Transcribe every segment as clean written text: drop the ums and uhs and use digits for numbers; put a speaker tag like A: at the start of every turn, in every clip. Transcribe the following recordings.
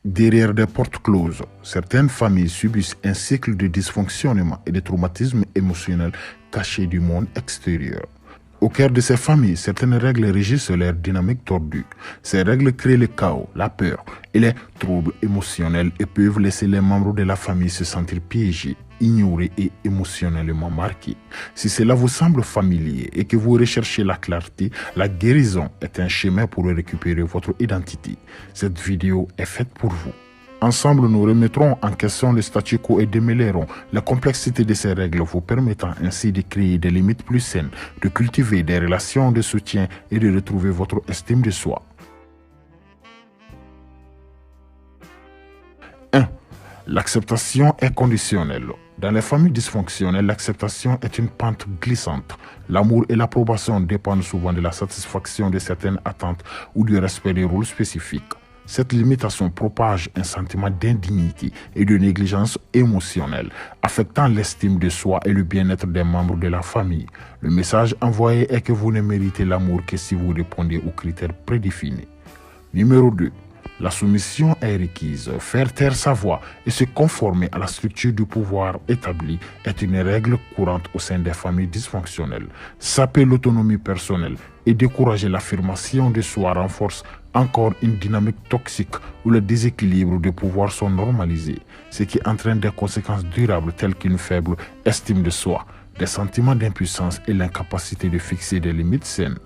A: Derrière des portes closes, certaines familles subissent un cycle de dysfonctionnement et de traumatismes émotionnels cachés du monde extérieur. Au cœur de ces familles, certaines règles régissent leur dynamique tordue. Ces règles créent le chaos, la peur et les troubles émotionnels et peuvent laisser les membres de la famille se sentir piégés, ignorés et émotionnellement marqués. Si cela vous semble familier et que vous recherchez la clarté, la guérison est un chemin pour récupérer votre identité. Cette vidéo est faite pour vous. Ensemble, nous remettrons en question le statu quo et démêlerons la complexité de ces règles, vous permettant ainsi de créer des limites plus saines, de cultiver des relations de soutien et de retrouver votre estime de soi. 1. L'acceptation est conditionnelle. Dans les familles dysfonctionnelles, l'acceptation est une pente glissante. L'amour et l'approbation dépendent souvent de la satisfaction de certaines attentes ou du respect des rôles spécifiques. Cette limitation propage un sentiment d'indignité et de négligence émotionnelle, affectant l'estime de soi et le bien-être des membres de la famille. Le message envoyé est que vous ne méritez l'amour que si vous répondez aux critères prédéfinis. Numéro 2. La soumission est requise. Faire taire sa voix et se conformer à la structure du pouvoir établie est une règle courante au sein des familles dysfonctionnelles. Saper l'autonomie personnelle et décourager l'affirmation de soi renforce encore une dynamique toxique où les déséquilibres de pouvoir sont normalisés, ce qui entraîne des conséquences durables telles qu'une faible estime de soi, des sentiments d'impuissance et l'incapacité de fixer des limites saines.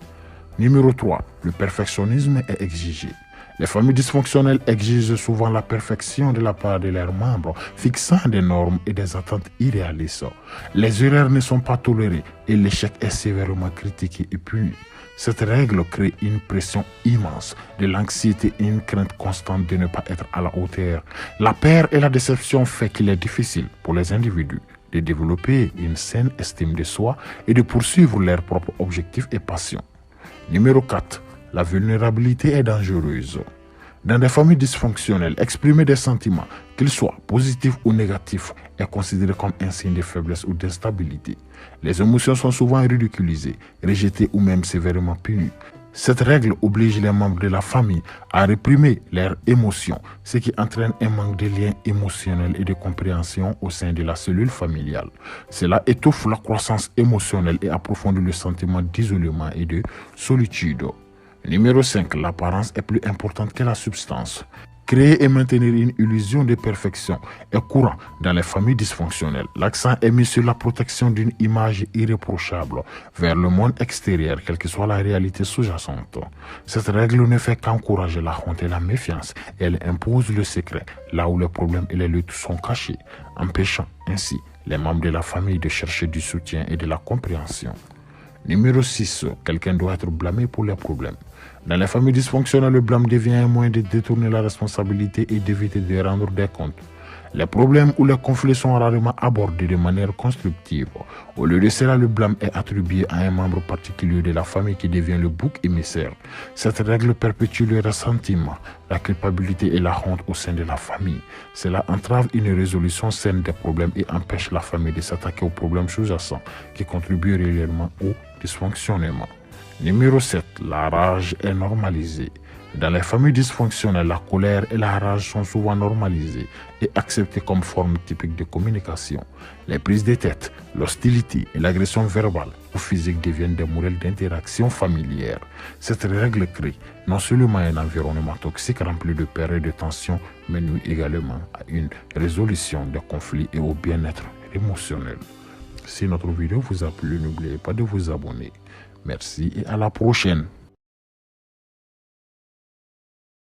A: Numéro 3. Le perfectionnisme est exigé. Les familles dysfonctionnelles exigent souvent la perfection de la part de leurs membres, fixant des normes et des attentes irréalistes. Les erreurs ne sont pas tolérées et l'échec est sévèrement critiqué et puni. Cette règle crée une pression immense, de l'anxiété et une crainte constante de ne pas être à la hauteur. La peur et la déception font qu'il est difficile pour les individus de développer une saine estime de soi et de poursuivre leurs propres objectifs et passions. Numéro 4. La vulnérabilité est dangereuse. Dans des familles dysfonctionnelles, exprimer des sentiments, qu'ils soient positifs ou négatifs, est considéré comme un signe de faiblesse ou d'instabilité. Les émotions sont souvent ridiculisées, rejetées ou même sévèrement punies. Cette règle oblige les membres de la famille à réprimer leurs émotions, ce qui entraîne un manque de lien émotionnel et de compréhension au sein de la cellule familiale. Cela étouffe la croissance émotionnelle et approfondit le sentiment d'isolement et de solitude. Numéro 5. L'apparence est plus importante que la substance. Créer et maintenir une illusion de perfection est courant dans les familles dysfonctionnelles. L'accent est mis sur la protection d'une image irréprochable vers le monde extérieur, quelle que soit la réalité sous-jacente. Cette règle ne fait qu'encourager la honte et la méfiance. Elle impose le secret, là où les problèmes et les luttes sont cachés, empêchant ainsi les membres de la famille de chercher du soutien et de la compréhension. Numéro 6. Quelqu'un doit être blâmé pour les problèmes. Dans les familles dysfonctionnelles, le blâme devient un moyen de détourner la responsabilité et d'éviter de rendre des comptes. Les problèmes ou les conflits sont rarement abordés de manière constructive. Au lieu de cela, le blâme est attribué à un membre particulier de la famille qui devient le bouc émissaire. Cette règle perpétue le ressentiment, la culpabilité et la honte au sein de la famille. Cela entrave une résolution saine des problèmes et empêche la famille de s'attaquer aux problèmes sous-jacents qui contribuent réellement au dysfonctionnement. Numéro 7. La rage est normalisée. Dans les familles dysfonctionnelles, la colère et la rage sont souvent normalisées et acceptées comme forme typique de communication. Les prises de tête, l'hostilité et l'agression verbale ou physique deviennent des modèles d'interaction familière. Cette règle crée non seulement un environnement toxique rempli de peur et de tension, mais nuit également à une résolution des conflits et au bien-être émotionnel. Si notre vidéo vous a plu, n'oubliez pas de vous abonner. Merci et à la prochaine.